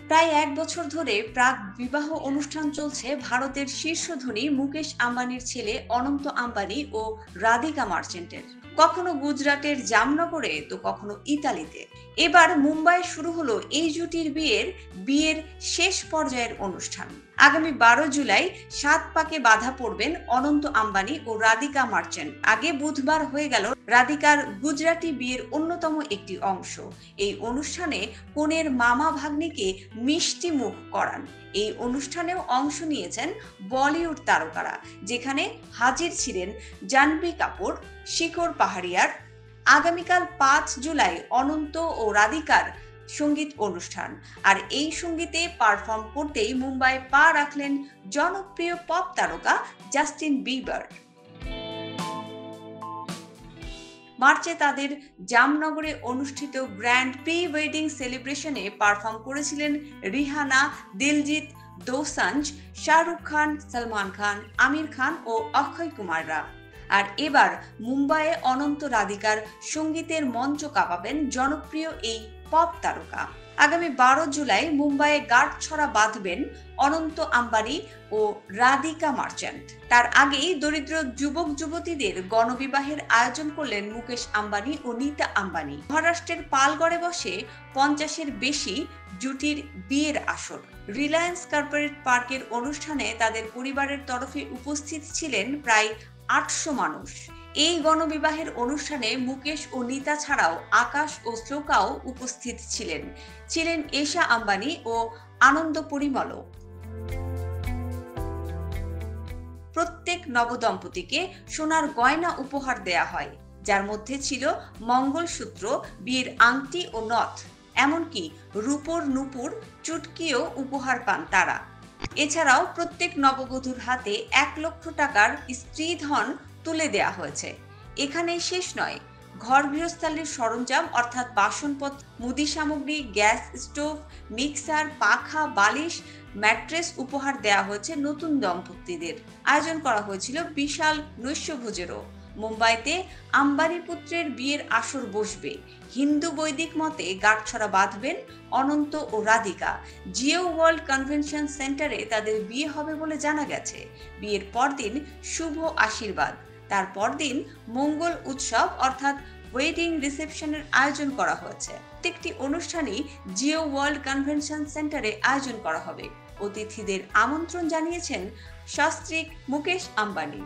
প্রায় ১ বছর ধরে প্রাক বিবাহ অনুষ্ঠান চলছে ভারতের শীর্ষ ধনী মুকেশ আম্বানির ছেলে অনন্ত আম্বানি ও রাধিকা মার্চেন্টের। কখনো গুজরাটের জামনগরে তো কখনো ইতালিতে। এবার মুম্বাইয়ে শুরু হলো এই জুটির বিয়ের শেষ পর্যায়ের অনুষ্ঠান। আগামী ১২ জুলাই ৭ পাকে বাধা পড়বেন অনন্ত আম্বানি ও রাধিকা মার্চেন্ট। আগে বুধবার হয়ে গেল রাধিকার গুজরাটি বিয়ের অন্যতম একটি অংশ। এই অনুষ্ঠানে কনের মামা ভাগ্নিকে মিষ্টি মুখ করান। এই অনুষ্ঠানেও অংশ নিয়েছেন বলিউড তারকারা, যেখানে হাজির ছিলেন জাহ্নবী কাপুর, শিখর পাহাড়িয়ার। আগামীকাল ৫ জুলাই অনন্ত ও রাধিকার সঙ্গীত অনুষ্ঠান। আর এই সঙ্গীতে পারফর্ম করতেই মুম্বাইয়ে পা রাখলেন জনপ্রিয় পপ তারকা জাস্টিন বিবার। মার্চে তাদের জামনগরে অনুষ্ঠিত গ্র্যান্ড প্রি ওয়েডিং সেলিব্রেশনে পারফর্ম করেছিলেন রিহানা, দিলজিৎ দোসাঞ্জ, শাহরুখ খান, সলমান খান, আমির খান ও অক্ষয় কুমাররা। আর এবার মুম্বাইয়ে অনন্ত রাধিকার সঙ্গীতের মঞ্চ কাঁপাবেন জনপ্রিয় এই পপ তারকা। আগামী ১২ জুলাই মুম্বাইয়ে গাঁটছড়া বাঁধবেন অনন্ত আম্বানি ও রাধিকা মার্চেন্ট। তার আগেই দরিদ্র যুবক যুবতীদের গণবিবাহের আয়োজন করলেন মুকেশ আম্বানি ও নীতা আম্বানি। মহারাষ্ট্রের পালগড়ে বসে ৫০-এর বেশি জুটির বিয়ের আসর। রিলায়েন্স কর্পোরেট পার্কের অনুষ্ঠানে তাদের পরিবারের তরফে উপস্থিত ছিলেন প্রায় ৮০০ মানুষ। এই গণবিবাহের অনুষ্ঠানে মুকেশ ও নীতা ছাড়াও আকাশ ও শ্লোকাও উপস্থিত ছিলেন এশা আম্বানি ও আনন্দ পরিমলও। প্রত্যেক নবদম্পতিকে সোনার গয়না উপহার দেয়া হয়, যার মধ্যে ছিল মঙ্গলসূত্র, বিয়ের আংটি ও নথ, এমনকি রূপোর নূপুর চুটকিও উপহার পান তারা। এছাড়াও প্রত্যেক নববধূর হাতে ১ লক্ষ টাকার স্ত্রীধন তুলে দেয়া হয়েছে। এখানেই শেষ নয়, ঘর গৃহস্থালির সরঞ্জাম অর্থাৎ বাসনপত্র, মুদি সামগ্রী, গ্যাস স্টোভ, মিক্সার, পাখা, বালিশ, ম্যাট্রেস উপহার দেওয়া হয়েছে নতুন দম্পতিদের। আয়োজন করা হয়েছিল বিশাল নৈশভোজেরও। মুম্বাইতে আম্বানি পুত্রের বিয়ের আসর বসবে। হিন্দু বৈদিক মতে গাঁটছড়া বাঁধবেন অনন্ত ও রাধিকা। জিও ওয়ার্ল্ড কনভেনশন সেন্টারে তাদের বিয়ে হবে বলে জানা গেছে। বিয়ের পরদিন শুভ আশীর্বাদ, তার পরদিন মঙ্গল উৎসব অর্থাৎ ওয়েডিং রিসেপশনের আয়োজন করা হয়েছে। প্রত্যেকটি অনুষ্ঠানই জিও ওয়ার্ল্ড কনভেনশন সেন্টারে আয়োজন করা হবে। অতিথিদের আমন্ত্রণ জানিয়েছেন শাস্ত্রী মুকেশ আম্বানি।